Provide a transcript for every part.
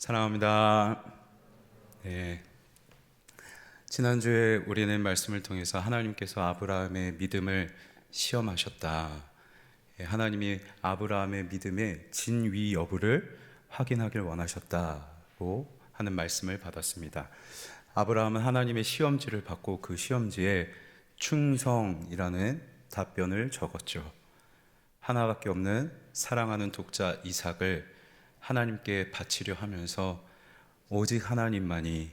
사랑합니다. 네. 지난주에 우리는 말씀을 통해서 하나님께서 아브라함의 믿음을 시험하셨다. 하나님이 아브라함의 믿음의 진위 여부를 확인하길 원하셨다고 하는 말씀을 받았습니다. 아브라함은 하나님의 시험지를 받고 그 시험지에 충성이라는 답변을 적었죠. 하나밖에 없는 사랑하는 독자 이삭을 하나님께 바치려 하면서 오직 하나님만이,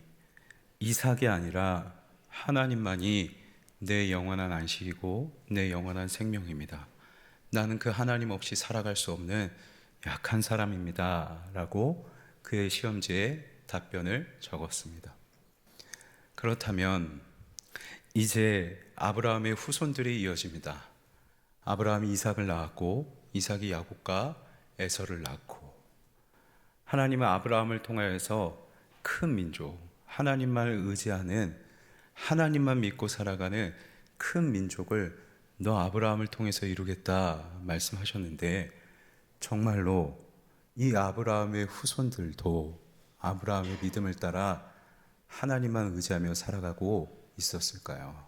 이삭이 아니라 하나님만이 내 영원한 안식이고 내 영원한 생명입니다. 나는 그 하나님 없이 살아갈 수 없는 약한 사람입니다 라고 그의 시험지에 답변을 적었습니다. 그렇다면 이제 아브라함의 후손들이 이어집니다. 아브라함이 이삭을 낳았고 이삭이 야곱과 에서를 낳고, 하나님은 아브라함을 통하여서 큰 민족, 하나님만을 의지하는, 하나님만 믿고 살아가는 큰 민족을 너 아브라함을 통해서 이루겠다 말씀하셨는데, 정말로 이 아브라함의 후손들도 아브라함의 믿음을 따라 하나님만 의지하며 살아가고 있었을까요?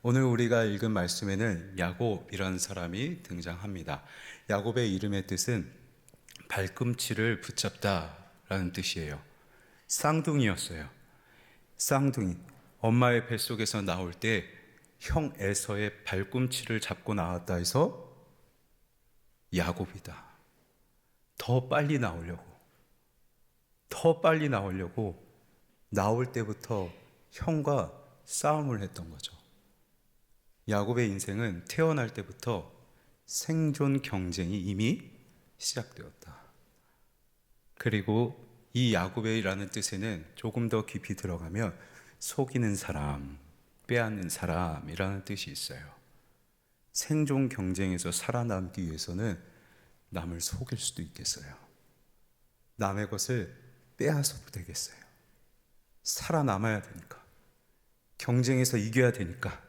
오늘 우리가 읽은 말씀에는 야곱이라는 사람이 등장합니다. 야곱의 이름의 뜻은 발꿈치를 붙잡다 라는 뜻이에요. 쌍둥이였어요. 쌍둥이. 엄마의 뱃속에서 나올 때 형 에서의 발꿈치를 잡고 나왔다 해서 야곱이다. 더 빨리 나오려고 나올 때부터 형과 싸움을 했던 거죠. 야곱의 인생은 태어날 때부터 생존 경쟁이 이미 시작되었다. 그리고 이 야곱이라는 뜻에는 조금 더 깊이 들어가면 속이는 사람, 빼앗는 사람이라는 뜻이 있어요. 생존 경쟁에서 살아남기 위해서는 남을 속일 수도 있겠어요. 남의 것을 빼앗아도 되겠어요. 살아남아야 되니까, 경쟁에서 이겨야 되니까,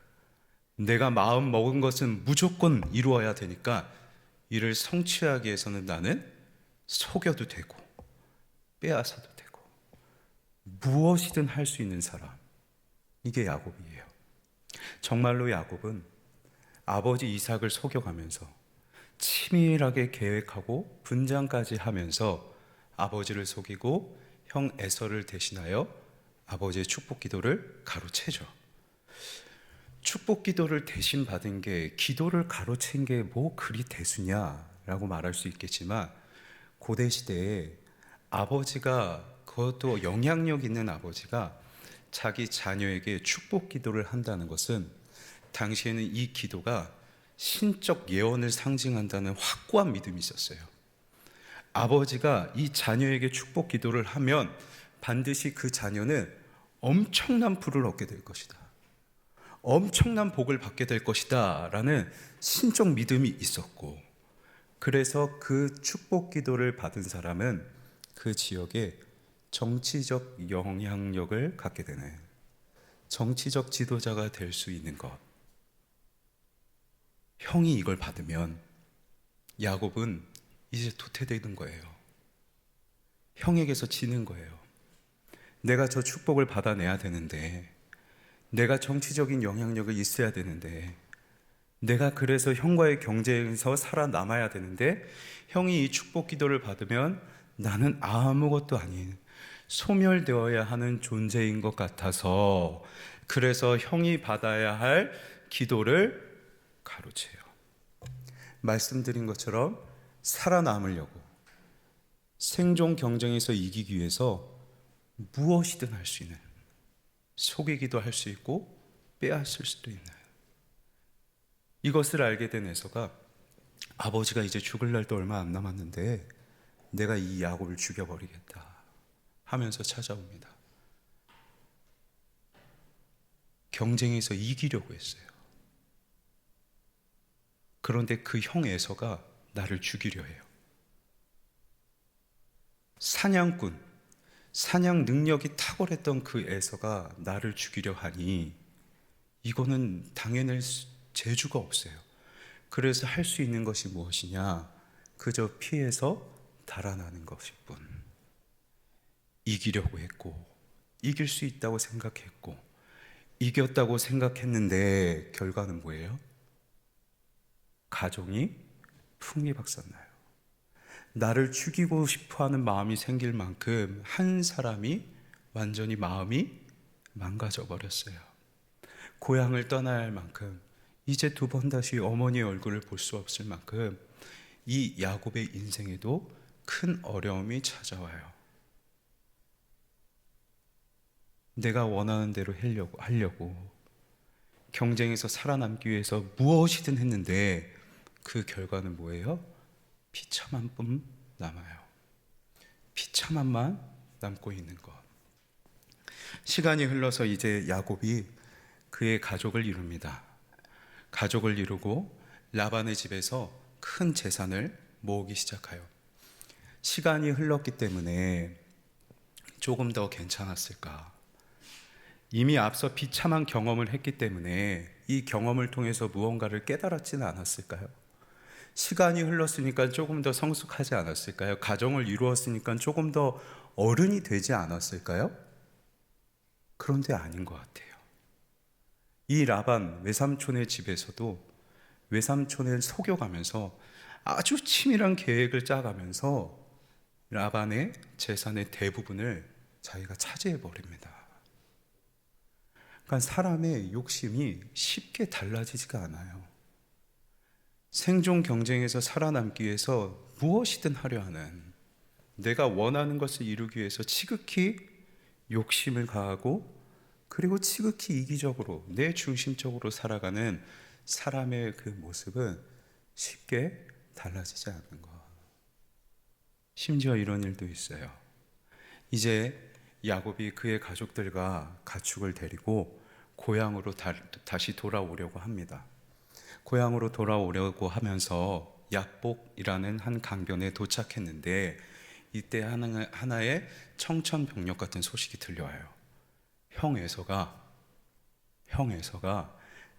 내가 마음 먹은 것은 무조건 이루어야 되니까 이를 성취하기 위해서는 나는 속여도 되고 빼앗아도 되고 무엇이든 할 수 있는 사람, 이게 야곱이에요. 정말로 야곱은 아버지 이삭을 속여가면서 치밀하게 계획하고 분장까지 하면서 아버지를 속이고 형 에서를 대신하여 아버지의 축복 기도를 가로채죠. 축복 기도를 대신 받은 게, 기도를 가로챈 게 뭐 그리 대수냐라고 말할 수 있겠지만, 고대 시대에 아버지가, 그것도 영향력 있는 아버지가 자기 자녀에게 축복 기도를 한다는 것은 당시에는 이 기도가 신적 예언을 상징한다는 확고한 믿음이 있었어요. 아버지가 이 자녀에게 축복 기도를 하면 반드시 그 자녀는 엄청난 부를 얻게 될 것이다, 엄청난 복을 받게 될 것이다 라는 신적 믿음이 있었고, 그래서 그 축복 기도를 받은 사람은 그 지역에 정치적 영향력을 갖게 되는, 정치적 지도자가 될 수 있는 것. 형이 이걸 받으면 야곱은 이제 도태되는 거예요. 형에게서 지는 거예요. 내가 저 축복을 받아내야 되는데, 내가 정치적인 영향력이 있어야 되는데, 내가 그래서 형과의 경쟁에서 살아남아야 되는데, 형이 이 축복 기도를 받으면 나는 아무것도 아닌 소멸되어야 하는 존재인 것 같아서, 그래서 형이 받아야 할 기도를 가로채요. 말씀드린 것처럼 살아남으려고, 생존 경쟁에서 이기기 위해서 무엇이든 할 수 있는, 속이기도 할 수 있고 빼앗을 수도 있는, 이것을 알게 된 에서가 아버지가 이제 죽을 날도 얼마 안 남았는데 내가 이 야곱을 죽여버리겠다 하면서 찾아옵니다. 경쟁에서 이기려고 했어요. 그런데 그 형 에서가 나를 죽이려 해요. 사냥꾼, 사냥 능력이 탁월했던 그 에서가 나를 죽이려 하니 이거는 당해낼 재주가 없어요. 그래서 할 수 있는 것이 무엇이냐? 그저 피해서 달아나는 것일 뿐. 이기려고 했고, 이길 수 있다고 생각했고, 이겼다고 생각했는데 결과는 뭐예요? 가정이 풍비박산나요. 나를 죽이고 싶어하는 마음이 생길 만큼 한 사람이 완전히 마음이 망가져 버렸어요. 고향을 떠나야 할 만큼, 이제 두 번 다시 어머니의 얼굴을 볼 수 없을 만큼 이 야곱의 인생에도 큰 어려움이 찾아와요. 내가 원하는 대로 하려고 경쟁에서 살아남기 위해서 무엇이든 했는데 그 결과는 뭐예요? 비참한 뿐 남아요. 비참함만 남고 있는 것. 시간이 흘러서 이제 야곱이 그의 가족을 이룹니다. 가족을 이루고 라반의 집에서 큰 재산을 모으기 시작해요. 시간이 흘렀기 때문에 조금 더 괜찮았을까? 이미 앞서 비참한 경험을 했기 때문에 이 경험을 통해서 무언가를 깨달았지는 않았을까요? 시간이 흘렀으니까 조금 더 성숙하지 않았을까요? 가정을 이루었으니까 조금 더 어른이 되지 않았을까요? 그런데 아닌 것 같아요. 이 라반 외삼촌의 집에서도 외삼촌을 속여가면서 아주 치밀한 계획을 짜가면서 라반의 재산의 대부분을 자기가 차지해 버립니다. 그러니까 사람의 욕심이 쉽게 달라지지가 않아요. 생존 경쟁에서 살아남기 위해서 무엇이든 하려 하는, 내가 원하는 것을 이루기 위해서 지극히 욕심을 가하고 그리고 지극히 이기적으로 내 중심적으로 살아가는 사람의 그 모습은 쉽게 달라지지 않는 것. 심지어 이런 일도 있어요. 이제 야곱이 그의 가족들과 가축을 데리고 고향으로 다시 돌아오려고 합니다. 고향으로 돌아오려고 하면서 약복이라는 한 강변에 도착했는데 이때 하나의 청천벽력 같은 소식이 들려와요. 형 에서가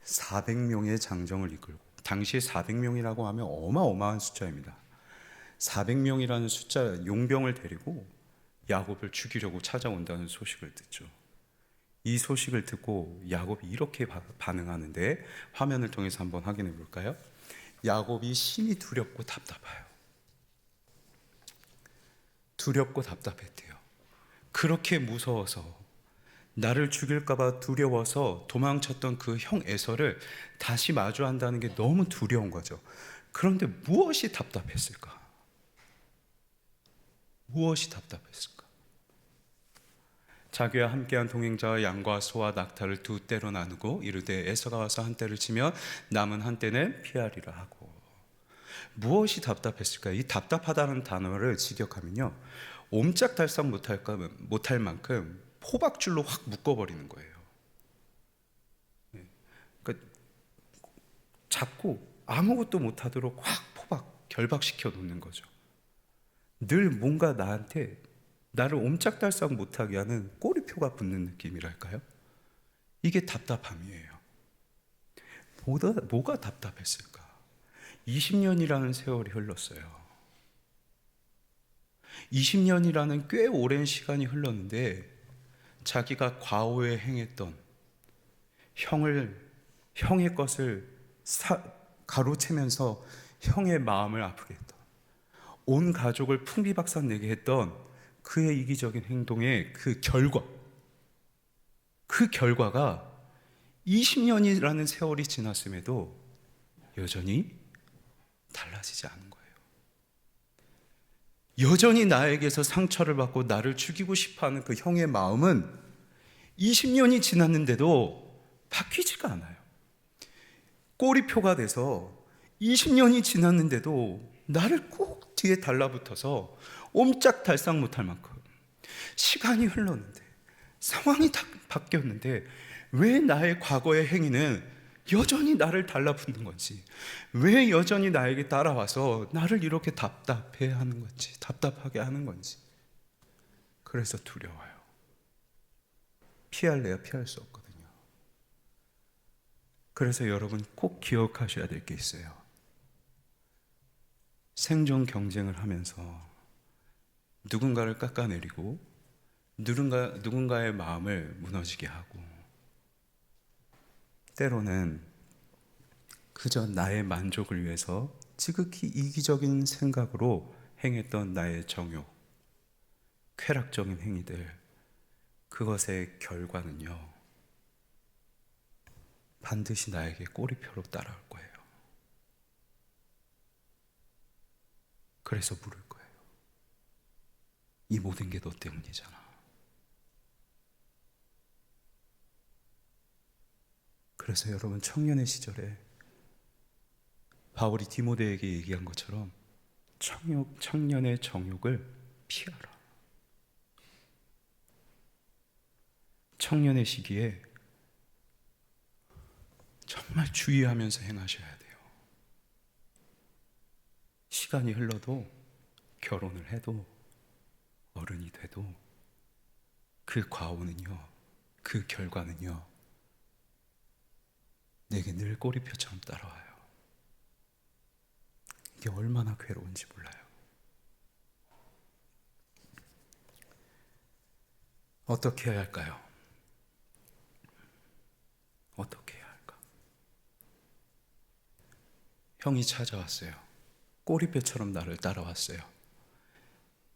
400명의 장정을 이끌고, 당시에 400명이라고 하면 어마어마한 숫자입니다. 400명이라는 숫자 용병을 데리고 야곱을 죽이려고 찾아온다는 소식을 듣죠. 이 소식을 듣고 야곱이 이렇게 반응하는데, 화면을 통해서 한번 확인해 볼까요? 야곱이 심히 두렵고 답답해요. 두렵고 답답했대요. 그렇게 무서워서, 나를 죽일까봐 두려워서 도망쳤던 그 형 에서를 다시 마주한다는 게 너무 두려운 거죠. 그런데 무엇이 답답했을까? 무엇이 답답했을까? 자기와 함께한 동행자와 양과 소와 낙타를 두 떼로 나누고 이르되 에서가 와서 한 떼를 치면 남은 한 떼는 피하리라 하고. 무엇이 답답했을까? 이 답답하다는 단어를 직역하면요, 옴짝달싹 못할 만큼 포박줄로 확 묶어버리는 거예요. 그러니까 잡고 아무것도 못하도록 확 결박시켜 놓는 거죠. 늘 뭔가 나를 옴짝달싹 못하게 하는 꼬리표가 붙는 느낌이랄까요? 이게 답답함이에요. 뭐가 답답했을까? 20년이라는 세월이 흘렀어요. 20년이라는 꽤 오랜 시간이 흘렀는데 자기가 과거에 행했던 형의 것을 가로채면서 형의 마음을 아프게 했던, 온 가족을 풍비박산 내게 했던 그의 이기적인 행동의 그 결과가 20년이라는 세월이 지났음에도 여전히 달라지지 않은 거예요. 여전히 나에게서 상처를 받고 나를 죽이고 싶어하는 그 형의 마음은 20년이 지났는데도 바뀌지가 않아요. 꼬리표가 돼서 20년이 지났는데도 나를 꼭 뒤에 달라붙어서 옴짝달싹 못할 만큼 시간이 흘렀는데, 상황이 다 바뀌었는데 왜 나의 과거의 행위는 여전히 나를 달라붙는 건지, 왜 여전히 나에게 따라와서 나를 이렇게 답답하게 하는 건지. 그래서 두려워요. 피할래야 피할 수 없거든요. 그래서 여러분 꼭 기억하셔야 될 게 있어요. 생존 경쟁을 하면서 누군가를 깎아내리고 누군가의 마음을 무너지게 하고, 때로는 그저 나의 만족을 위해서 지극히 이기적인 생각으로 행했던 나의 정욕, 쾌락적인 행위들, 그것의 결과는요, 반드시 나에게 꼬리표로 따라올 거예요. 그래서 물을 거예요. 이 모든 게 너 때문이잖아. 그래서 여러분, 청년의 시절에 바울이 디모데에게 얘기한 것처럼 청년의 정욕을 피하라. 청년의 시기에 정말 주의하면서 행하셔야 돼요. 시간이 흘러도, 결혼을 해도, 어른이 돼도 그 과오는요, 그 결과는요, 내게 늘 꼬리표처럼 따라와요. 이게 얼마나 괴로운지 몰라요. 어떻게 해야 할까요? 어떻게 해야 할까? 형이 찾아왔어요. 꼬리표처럼 나를 따라왔어요.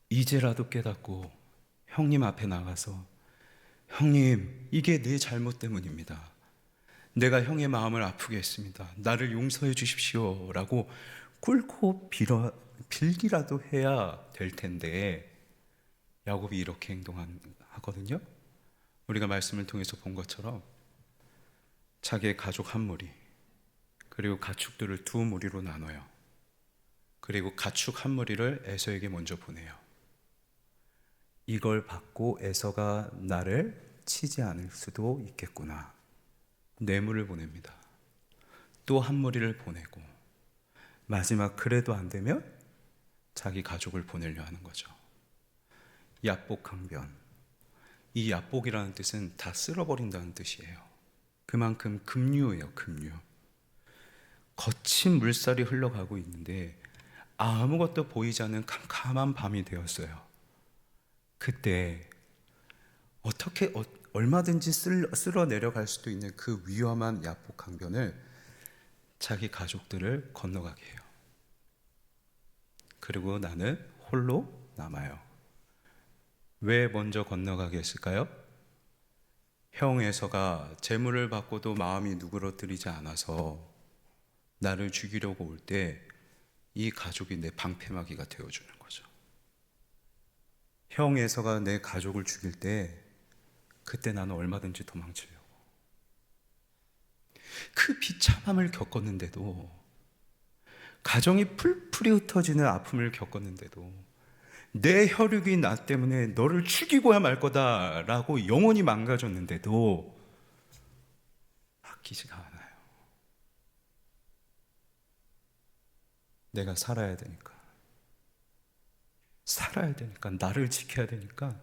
이제라도 깨닫고 형님 앞에 나가서, 형님, 이게 내 잘못 때문입니다. 내가 형의 마음을 아프게 했습니다. 나를 용서해 주십시오 라고 꿇고 빌기라도 해야 될 텐데, 야곱이 이렇게 행동하거든요. 우리가 말씀을 통해서 본 것처럼 자기의 가족 한 무리, 그리고 가축들을 두 무리로 나눠요. 그리고 가축 한 무리를 에서에게 먼저 보내요. 이걸 받고 에서가 나를 치지 않을 수도 있겠구나. 뇌물을 보냅니다. 또 한 무리를 보내고, 마지막 그래도 안 되면 자기 가족을 보내려 하는 거죠. 야복강변. 이 야복이라는 뜻은 다 쓸어버린다는 뜻이에요. 그만큼 급류예요, 급류. 거친 물살이 흘러가고 있는데 아무것도 보이지 않는 캄캄한 밤이 되었어요. 그때 어떻게 얼마든지 쓸어 내려갈 수도 있는 그 위험한 야복 강변을 자기 가족들을 건너가게 해요. 그리고 나는 홀로 남아요. 왜 먼저 건너가게 했을까요? 형 에서가 재물을 받고도 마음이 누그러뜨리지 않아서 나를 죽이려고 올 때 이 가족이 내 방패막이가 되어주는 거죠. 형 에서가 내 가족을 죽일 때 그때 나는 얼마든지 도망치려고. 그 비참함을 겪었는데도, 가정이 풀풀이 흩어지는 아픔을 겪었는데도, 내 혈육이 나 때문에 너를 죽이고야 말 거다라고 영원히 망가졌는데도 바뀌지가 않아요. 내가 살아야 되니까, 나를 지켜야 되니까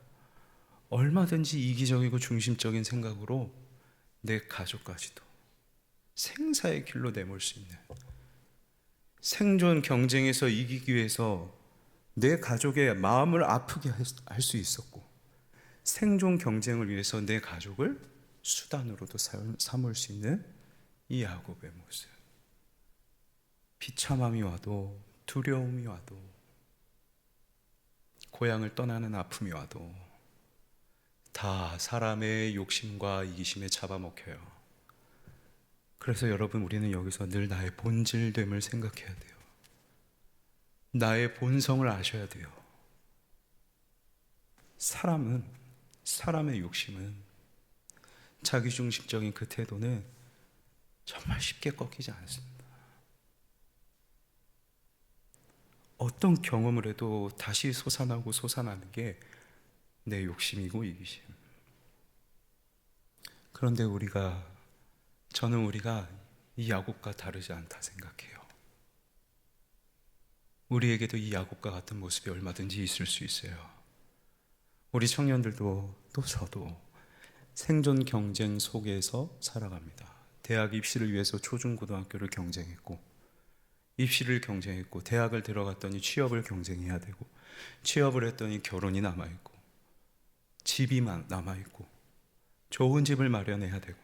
얼마든지 이기적이고 중심적인 생각으로 내 가족까지도 생사의 길로 내몰 수 있는, 생존 경쟁에서 이기기 위해서 내 가족의 마음을 아프게 할 수 있었고, 생존 경쟁을 위해서 내 가족을 수단으로도 삼을 수 있는 이 야곱의 모습. 비참함이 와도, 두려움이 와도, 고향을 떠나는 아픔이 와도 다 사람의 욕심과 이기심에 잡아먹혀요. 그래서 여러분, 우리는 여기서 늘 나의 본질됨을 생각해야 돼요. 나의 본성을 아셔야 돼요. 사람의 욕심은, 자기중심적인 그 태도는 정말 쉽게 꺾이지 않습니다. 어떤 경험을 해도 다시 솟아나는 게 내 욕심이고 이기심. 그런데 저는 우리가 이 야곱과 다르지 않다 생각해요. 우리에게도 이 야곱과 같은 모습이 얼마든지 있을 수 있어요. 우리 청년들도, 또 저도 생존 경쟁 속에서 살아갑니다. 대학 입시를 위해서 초중고등학교를 경쟁했고, 입시를 경쟁했고, 대학을 들어갔더니 취업을 경쟁해야 되고, 취업을 했더니 결혼이 남아있고, 집이 남아있고 좋은 집을 마련해야 되고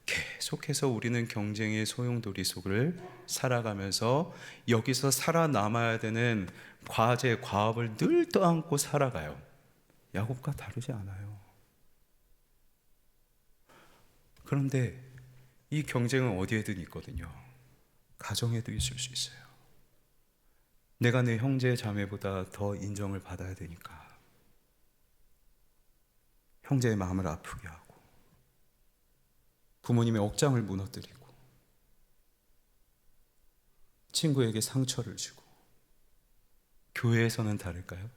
계속해서 우리는 경쟁의 소용돌이 속을 살아가면서 여기서 살아남아야 되는 과제, 과업을 늘 떠안고 살아가요. 야곱과 다르지 않아요. 그런데 이 경쟁은 어디에든 있거든요. 가정에도 있을 수 있어요. 내가 내 형제 자매보다 더 인정을 받아야 되니까 형제의 마음을 아프게 하고 부모님의 억장을 무너뜨리고 친구에게 상처를 주고. 교회에서는 다를까요?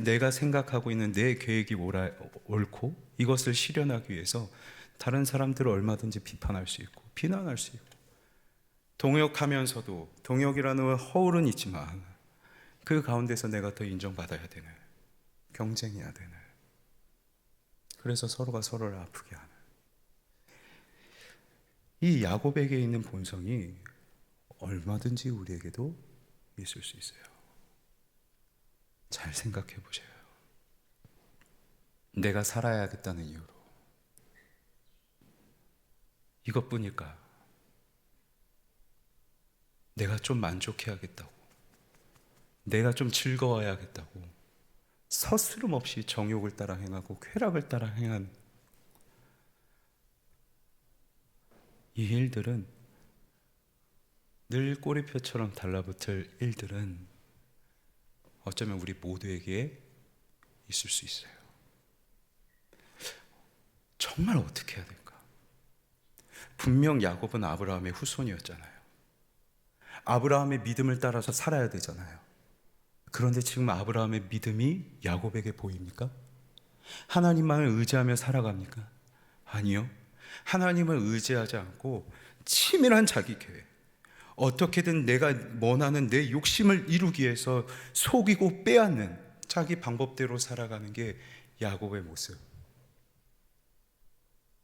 내가 생각하고 있는 내 계획이 옳고 이것을 실현하기 위해서 다른 사람들을 얼마든지 비판할 수 있고 비난할 수 있고 동역하면서도, 동역이라는 허울은 있지만 그 가운데서 내가 더 인정받아야 되는, 경쟁해야 되는, 그래서 서로가 서로를 아프게 하는 이 야곱에게 있는 본성이 얼마든지 우리에게도 있을 수 있어요. 잘 생각해 보세요. 내가 살아야겠다는 이유로 이것뿐일까? 내가 좀 만족해야겠다고, 내가 좀 즐거워야겠다고 서스름 없이 정욕을 따라 행하고 쾌락을 따라 행한 이 일들은, 늘 꼬리표처럼 달라붙을 일들은 어쩌면 우리 모두에게 있을 수 있어요. 정말 어떻게 해야 될까? 분명 야곱은 아브라함의 후손이었잖아요. 아브라함의 믿음을 따라서 살아야 되잖아요. 그런데 지금 아브라함의 믿음이 야곱에게 보입니까? 하나님만을 의지하며 살아갑니까? 아니요. 하나님을 의지하지 않고 치밀한 자기 계획, 어떻게든 내가 원하는 내 욕심을 이루기 위해서 속이고 빼앗는 자기 방법대로 살아가는 게 야곱의 모습.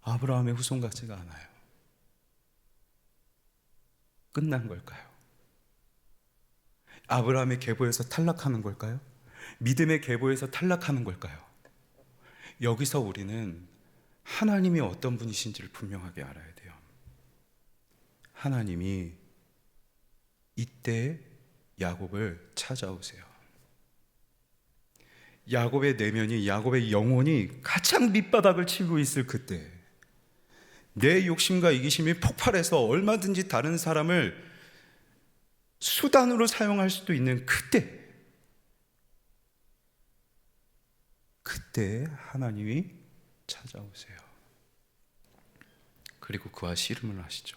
아브라함의 후손 같지가 않아요. 끝난 걸까요? 아브라함의 계보에서 탈락하는 걸까요? 믿음의 계보에서 탈락하는 걸까요? 여기서 우리는 하나님이 어떤 분이신지를 분명하게 알아야 돼요. 하나님이 이때 야곱을 찾아오세요. 야곱의 내면이, 야곱의 영혼이 가장 밑바닥을 치고 있을 그때, 내 욕심과 이기심이 폭발해서 얼마든지 다른 사람을 수단으로 사용할 수도 있는 그때 하나님이 찾아오세요. 그리고 그와 씨름을 하시죠.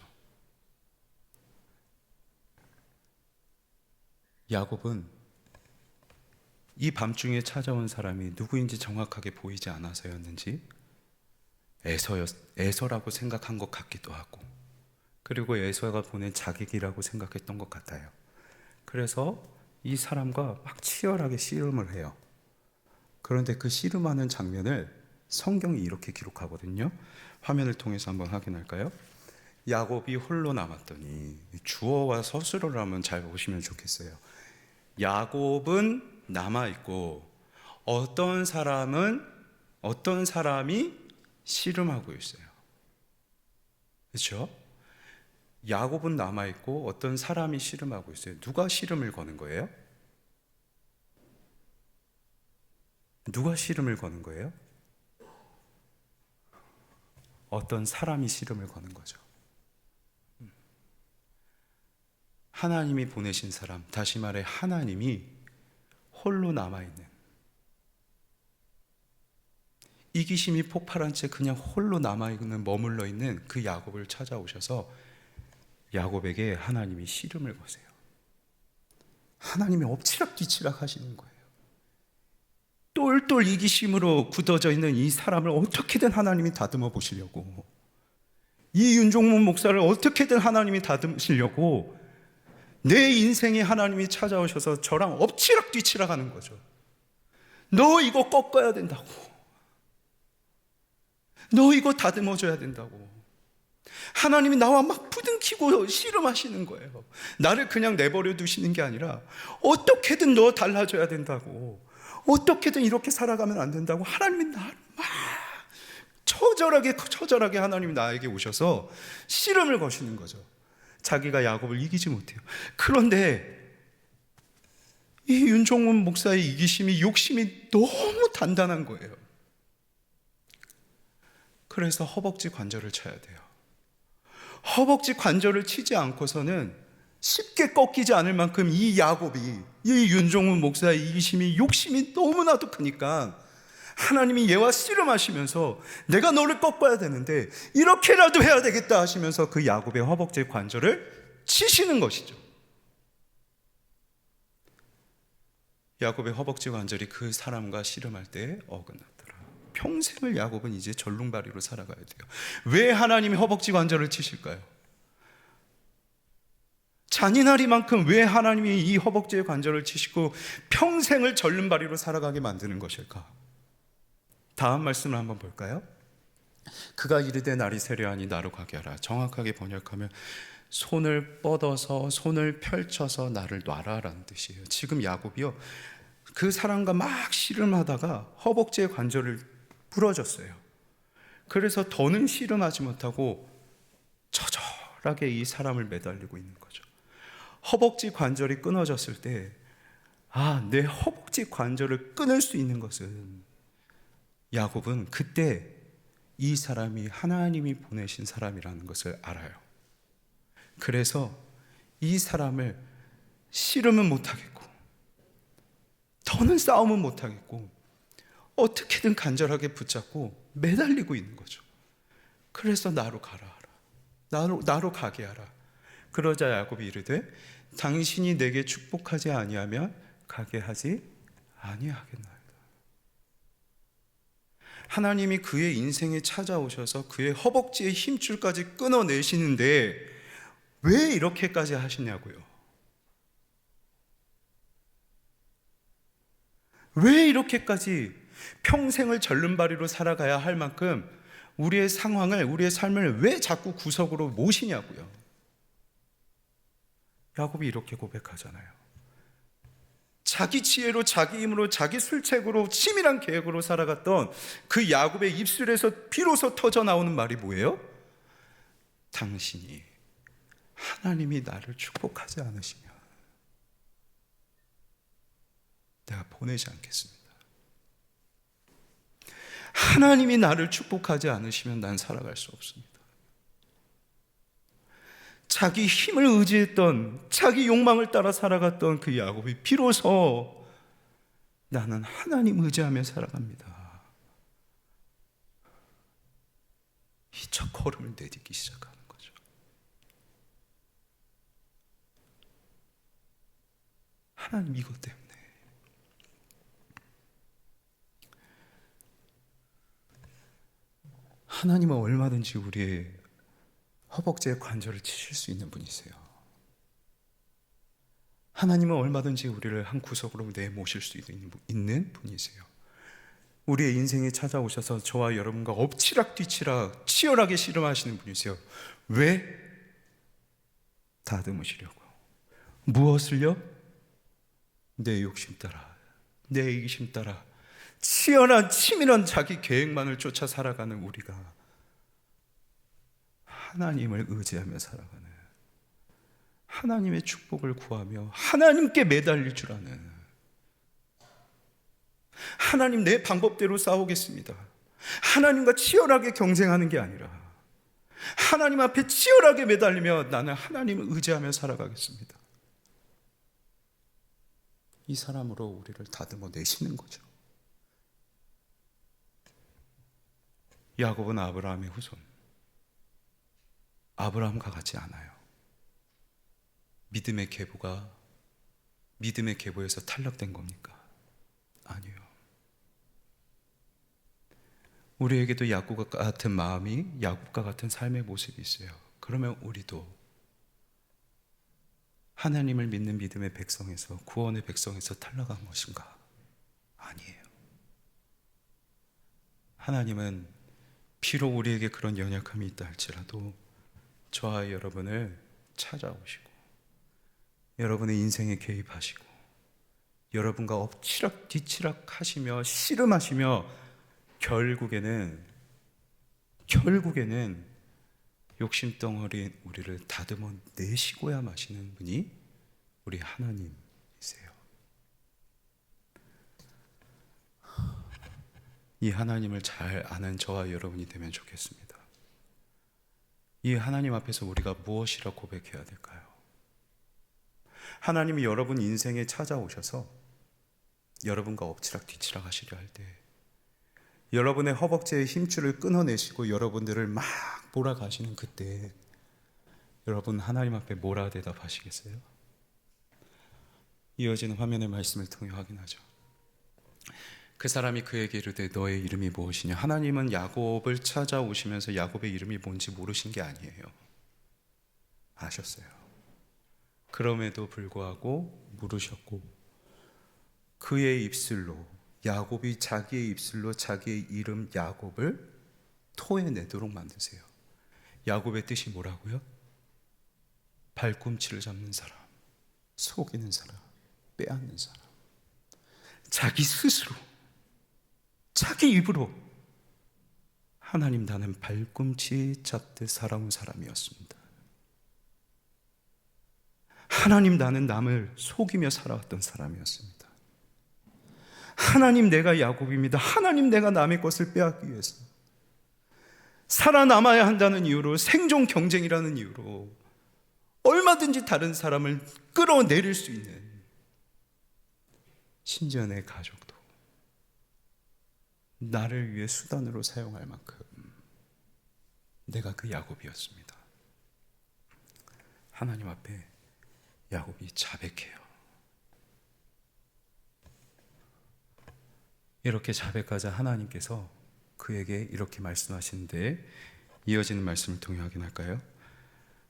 야곱은 이 밤중에 찾아온 사람이 누구인지 정확하게 보이지 않아서였는지 에서라고 생각한 것 같기도 하고, 그리고 에서가 보낸 자객이라고 생각했던 것 같아요. 그래서 이 사람과 막 치열하게 씨름을 해요. 그런데 그 씨름하는 장면을 성경이 이렇게 기록하거든요. 화면을 통해서 한번 확인할까요? 야곱이 홀로 남았더니, 주어와 서술어를 한번 잘 보시면 좋겠어요. 야곱은 남아있고 어떤 사람이 씨름하고 있어요. 그렇죠? 야곱은 남아있고 어떤 사람이 씨름하고 있어요. 누가 씨름을 거는 거예요? 누가 씨름을 거는 거예요? 어떤 사람이 씨름을 거는 거죠. 하나님이 보내신 사람, 다시 말해 하나님이 홀로 남아있는, 이기심이 폭발한 채 그냥 홀로 남아있는, 머물러 있는 그 야곱을 찾아오셔서 야곱에게 하나님이 씨름을 거세요. 하나님이 엎치락뒤치락 하시는 거예요. 똘똘 이기심으로 굳어져 있는 이 사람을 어떻게든 하나님이 다듬어 보시려고, 이 윤종문 목사를 어떻게든 하나님이 다듬으시려고 내 인생에 하나님이 찾아오셔서 저랑 엎치락뒤치락 하는 거죠. 너 이거 꺾어야 된다고, 너 이거 다듬어줘야 된다고. 하나님이 나와 막 부둥키고 씨름하시는 거예요. 나를 그냥 내버려 두시는 게 아니라 어떻게든 너 달라져야 된다고, 어떻게든 이렇게 살아가면 안 된다고 하나님이 나를 막 처절하게 하나님이 나에게 오셔서 씨름을 거시는 거죠. 자기가 야곱을 이기지 못해요. 그런데 이 윤종문 목사의 이기심이, 욕심이 너무 단단한 거예요. 그래서 허벅지 관절을 쳐야 돼요. 허벅지 관절을 치지 않고서는 쉽게 꺾이지 않을 만큼 이 야곱이, 이 윤종문 목사의 이기심이, 욕심이 너무나도 크니까 하나님이 얘와 씨름하시면서 내가 너를 꺾어야 되는데 이렇게라도 해야 되겠다 하시면서 그 야곱의 허벅지 관절을 치시는 것이죠. 야곱의 허벅지 관절이 그 사람과 씨름할 때 어긋났더라. 평생을 야곱은 이제 절룽발이로 살아가야 돼요. 왜 하나님이 허벅지 관절을 치실까요? 잔인하리만큼 왜 하나님이 이 허벅지의 관절을 치시고 평생을 절름발이로 살아가게 만드는 것일까? 다음 말씀을 한번 볼까요? 그가 이르되 날이 세려하니 나로 가게 하라. 정확하게 번역하면 손을 뻗어서, 손을 펼쳐서 나를 놔라라는 뜻이에요. 지금 야곱이요, 그 사람과 막 씨름하다가 허벅지의 관절을 부러졌어요. 그래서 더는 씨름하지 못하고 처절하게 이 사람을 매달리고 있는 거죠. 허벅지 관절이 끊어졌을 때, 내 허벅지 관절을 끊을 수 있는 것은, 야곱은 그때 이 사람이 하나님이 보내신 사람이라는 것을 알아요. 그래서 이 사람을 씨름은 못하겠고 더는 싸움은 못하겠고 어떻게든 간절하게 붙잡고 매달리고 있는 거죠. 그래서 나로 가라 하라. 나로 가게 하라. 그러자 야곱이 이르되 당신이 내게 축복하지 아니하면 가게 하지 아니하겠나이다. 하나님이 그의 인생에 찾아오셔서 그의 허벅지의 힘줄까지 끊어내시는데 왜 이렇게까지 하시냐고요? 왜 이렇게까지 평생을 절름발이로 살아가야 할 만큼 우리의 상황을, 우리의 삶을 왜 자꾸 구석으로 모시냐고요? 야곱이 이렇게 고백하잖아요. 자기 지혜로, 자기 힘으로, 자기 술책으로, 치밀한 계획으로 살아갔던 그 야곱의 입술에서 비로소 터져 나오는 말이 뭐예요? 당신이, 하나님이 나를 축복하지 않으시면 내가 보내지 않겠습니다. 하나님이 나를 축복하지 않으시면 난 살아갈 수 없습니다. 자기 힘을 의지했던, 자기 욕망을 따라 살아갔던 그 야곱이 비로소 나는 하나님 의지하며 살아갑니다, 이 첫 걸음을 내딛기 시작하는 거죠. 하나님 이것 때문에 하나님은 얼마든지 우리의 허벅지의 관절을 치실 수 있는 분이세요. 하나님은 얼마든지 우리를 한 구석으로 내모실 수 있는 분이세요. 우리의 인생에 찾아오셔서 저와 여러분과 엎치락 뒤치락 치열하게 씨름하시는 분이세요. 왜? 다듬으시려고. 무엇을요? 내 욕심 따라, 내 이기심 따라 치열한 치밀한 자기 계획만을 쫓아 살아가는 우리가 하나님을 의지하며 살아가는, 하나님의 축복을 구하며 하나님께 매달릴 줄 아는, 하나님 내 방법대로 싸우겠습니다, 하나님과 치열하게 경쟁하는 게 아니라 하나님 앞에 치열하게 매달리며 나는 하나님을 의지하며 살아가겠습니다, 이 사람으로 우리를 다듬어 내시는 거죠. 야곱은 아브라함의 후손, 아브라함과 같지 않아요. 믿음의 계보에서 탈락된 겁니까? 아니요. 우리에게도 야곱과 같은 마음이, 야곱과 같은 삶의 모습이 있어요. 그러면 우리도 하나님을 믿는 믿음의 백성에서, 구원의 백성에서 탈락한 것인가? 아니에요. 하나님은 비록 우리에게 그런 연약함이 있다 할지라도 저와 여러분을 찾아오시고 여러분의 인생에 개입하시고 여러분과 엎치락 뒤치락 하시며 씨름하시며 결국에는 욕심덩어리인 우리를 다듬어 내시고야 마시는 분이 우리 하나님이세요. 이 하나님을 잘 아는 저와 여러분이 되면 좋겠습니다. 이 하나님 앞에서 우리가 무엇이라 고백해야 될까요? 하나님이 여러분 인생에 찾아오셔서 여러분과 엎치락 뒤치락 하시려 할 때, 여러분의 허벅지의 힘줄을 끊어내시고 여러분들을 막 몰아가시는 그때, 여러분 하나님 앞에 뭐라 대답하시겠어요? 이어지는 화면의 말씀을 통해 확인하죠. 그 사람이 그에게 이르되 너의 이름이 무엇이냐? 하나님은 야곱을 찾아오시면서 야곱의 이름이 뭔지 모르신 게 아니에요. 아셨어요. 그럼에도 불구하고 물으셨고, 그의 입술로, 야곱이 자기의 입술로 자기의 이름 야곱을 토해내도록 만드세요. 야곱의 뜻이 뭐라고요? 발꿈치를 잡는 사람, 속이는 사람, 빼앗는 사람. 자기 스스로, 자기 입으로 하나님 나는 발꿈치 잡듯 살아온 사람이었습니다. 하나님 나는 남을 속이며 살아왔던 사람이었습니다. 하나님 내가 야곱입니다. 하나님 내가 남의 것을 빼앗기 위해서 살아남아야 한다는 이유로, 생존 경쟁이라는 이유로 얼마든지 다른 사람을 끌어내릴 수 있는, 심지어 내 가족도 나를 위해 수단으로 사용할 만큼 내가 그 야곱이었습니다. 하나님 앞에 야곱이 자백해요. 이렇게 자백하자 하나님께서 그에게 이렇게 말씀하시는데, 이어지는 말씀을 통해 확인할까요?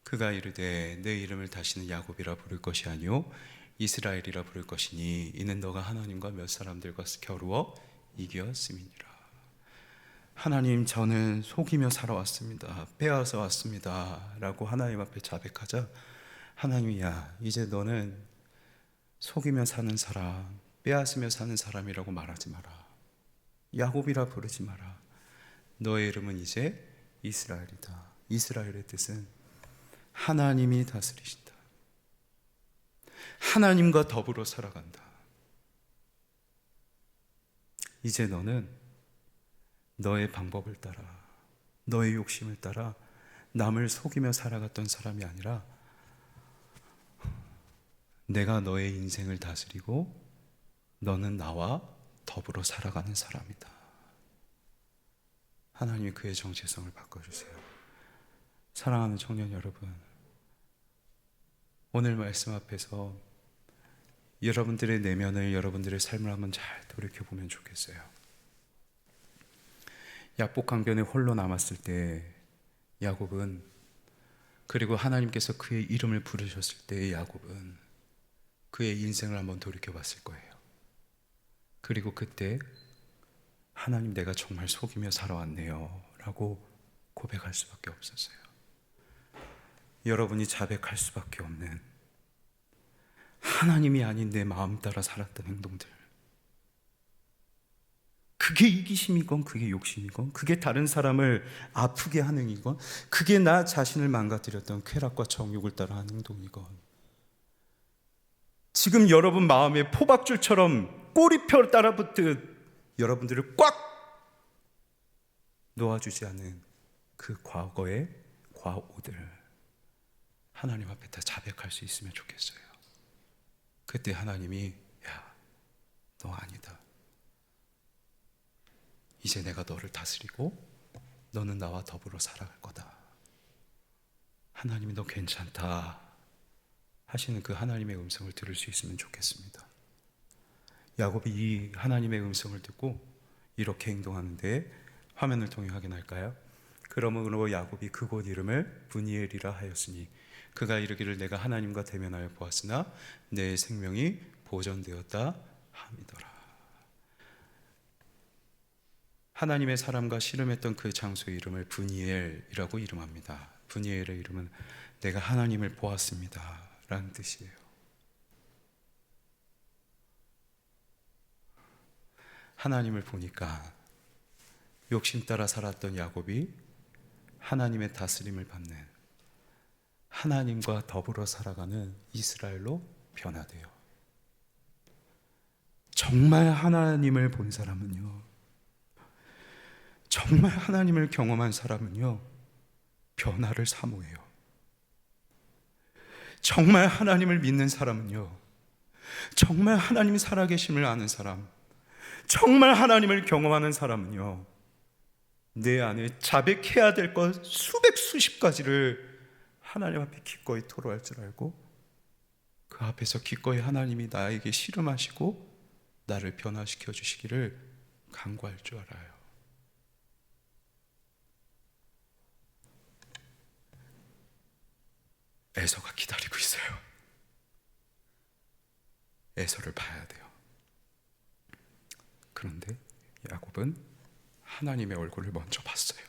그가 이르되 내 이름을 다시는 야곱이라 부를 것이 아니요 이스라엘이라 부를 것이니 이는 너가 하나님과 몇 사람들과 겨루어 이겼음이니라. 하나님, 저는 속이며 살아왔습니다. 빼앗아 왔습니다 라고 하나님 앞에 자백하자 하나님이야, 이제 너는 속이며 사는 사람, 빼앗으며 사는 사람이라고 말하지 마라. 야곱이라 부르지 마라. 너의 이름은 이제 이스라엘이다. 이스라엘의 뜻은 하나님이 다스리신다. 하나님과 더불어 살아간다. 이제 너는 너의 방법을 따라, 너의 욕심을 따라 남을 속이며 살아갔던 사람이 아니라 내가 너의 인생을 다스리고 너는 나와 더불어 살아가는 사람이다. 하나님이 그의 정체성을 바꿔주세요. 사랑하는 청년 여러분, 오늘 말씀 앞에서 여러분들의 내면을, 여러분들의 삶을 한번 잘 돌이켜보면 좋겠어요. 약복강변에 홀로 남았을 때 야곱은, 그리고 하나님께서 그의 이름을 부르셨을 때 야곱은 그의 인생을 한번 돌이켜봤을 거예요. 그리고 그때 하나님, 내가 정말 속이며 살아왔네요 라고 고백할 수밖에 없었어요. 여러분이 자백할 수밖에 없는, 하나님이 아닌 내 마음 따라 살았던 행동들, 그게 이기심이건 그게 욕심이건 그게 다른 사람을 아프게 하는 행위건 그게 나 자신을 망가뜨렸던 쾌락과 정욕을 따라 하는 행동이건, 지금 여러분 마음에 포박줄처럼 꼬리표 따라 붙듯 여러분들을 꽉 놓아주지 않는 그 과거의 과오들, 하나님 앞에 다 자백할 수 있으면 좋겠어요. 그때 하나님이, 야, 너 아니다. 이제 내가 너를 다스리고 너는 나와 더불어 살아갈 거다. 하나님이 너 괜찮다 하시는 그 하나님의 음성을 들을 수 있으면 좋겠습니다. 야곱이 이 하나님의 음성을 듣고 이렇게 행동하는데, 화면을 통해 확인할까요? 그러므로 야곱이 그곳 이름을 브니엘이라 하였으니 그가 이르기를 내가 하나님과 대면하여 보았으나 내 생명이 보존되었다 함이더라. 하나님의 사람과 씨름했던 그 장소의 이름을 브니엘이라고 이름합니다. 브니엘의 이름은 내가 하나님을 보았습니다 라는 뜻이에요. 하나님을 보니까 욕심 따라 살았던 야곱이 하나님의 다스림을 받는, 하나님과 더불어 살아가는 이스라엘로 변화돼요. 정말 하나님을 본 사람은요, 정말 하나님을 경험한 사람은요, 변화를 사모해요. 정말 하나님을 믿는 사람은요, 정말 하나님 살아계심을 아는 사람, 정말 하나님을 경험하는 사람은요, 내 안에 자백해야 될 것 수백 수십 가지를 하나님 앞에 기꺼이 토로할 줄 알고, 그 앞에서 기꺼이 하나님이 나에게 씨름하시고 나를 변화시켜 주시기를 간구할 줄 알아요. 에서가 기다리고 있어요. 에서를 봐야 돼요. 그런데 야곱은 하나님의 얼굴을 먼저 봤어요.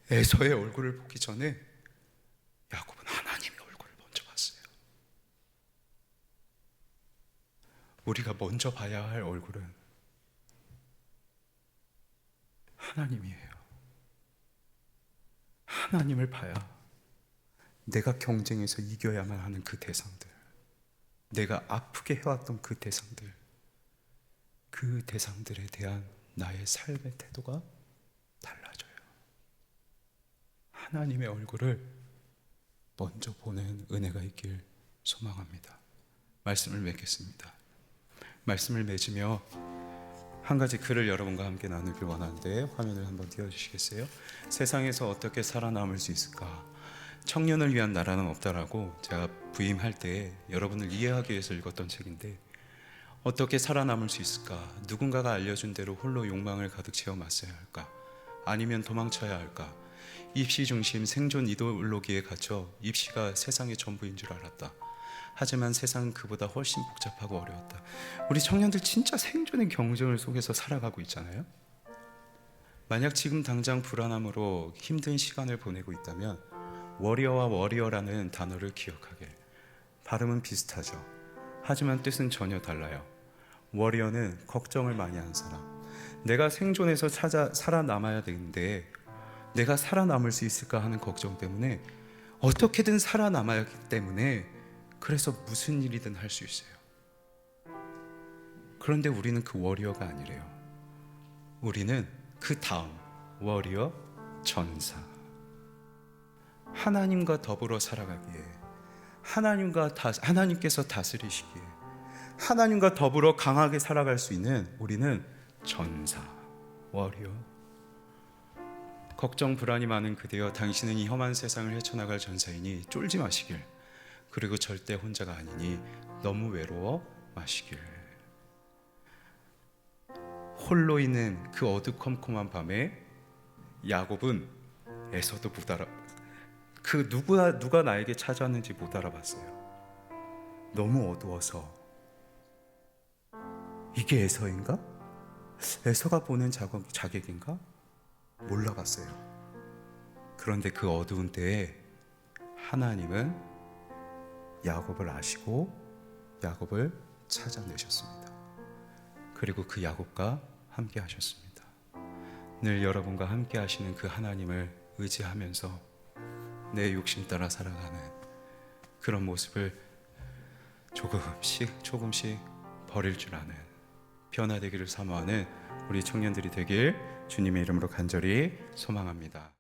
에서의 얼굴을 보기 전에 야곱은 하나님의 얼굴을 먼저 봤어요. 우리가 먼저 봐야 할 얼굴은 하나님이에요. 하나님을 봐야 내가 경쟁에서 이겨야만 하는 그 대상들, 내가 아프게 해왔던 그 대상들, 그 대상들에 대한 나의 삶의 태도가 달라져요. 하나님의 얼굴을 먼저 보는 은혜가 있길 소망합니다. 말씀을 맺겠습니다. 말씀을 맺으며 한 가지 글을 여러분과 함께 나누길 원하는데, 화면을 한번 띄워주시겠어요? 세상에서 어떻게 살아남을 수 있을까? 청년을 위한 나라는 없다라고 제가 부임할 때 여러분을 이해하기 위해서 읽었던 책인데, 어떻게 살아남을 수 있을까? 누군가가 알려준 대로 홀로 욕망을 가득 채워 맞서야 할까? 아니면 도망쳐야 할까? 입시 중심 생존 이데올로기에 갇혀 입시가 세상의 전부인 줄 알았다. 하지만 세상은 그보다 훨씬 복잡하고 어려웠다. 우리 청년들 진짜 생존의 경쟁을 속에서 살아가고 있잖아요. 만약 지금 당장 불안함으로 힘든 시간을 보내고 있다면 워리어와 워리어라는 단어를 기억하길. 발음은 비슷하죠. 하지만 뜻은 전혀 달라요. 워리어는 걱정을 많이 하는 사람, 내가 생존해서 살아남아야 되는데 내가 살아남을 수 있을까 하는 걱정 때문에, 어떻게든 살아남아야 하기 때문에 그래서 무슨 일이든 할 수 있어요. 그런데 우리는 그 워리어가 아니래요. 우리는 그 다음 워리어, 전사. 하나님과 더불어 살아가기에, 하나님께서 다스리시기에, 하나님과 더불어 강하게 살아갈 수 있는 우리는 전사, 워리어. 걱정 불안이 많은 그대여, 당신은 이 험한 세상을 헤쳐나갈 전사이니 쫄지 마시길. 그리고 절대 혼자가 아니니 너무 외로워 마시길. 홀로 있는 그 어두컴컴한 밤에 야곱은 에서도 못 알아, 누가 나에게 찾아왔는지 못 알아봤어요. 너무 어두워서. 이게 에서인가? 에서가 보는 자객인가? 몰라봤어요. 그런데 그 어두운 때에 하나님은 야곱을 아시고 야곱을 찾아내셨습니다. 그리고 그 야곱과 함께 하셨습니다. 늘 여러분과 함께 하시는 그 하나님을 의지하면서 내 욕심 따라 살아가는 그런 모습을 조금씩 버릴 줄 아는, 변화되기를 사모하는 우리 청년들이 되길 주님의 이름으로 간절히 소망합니다.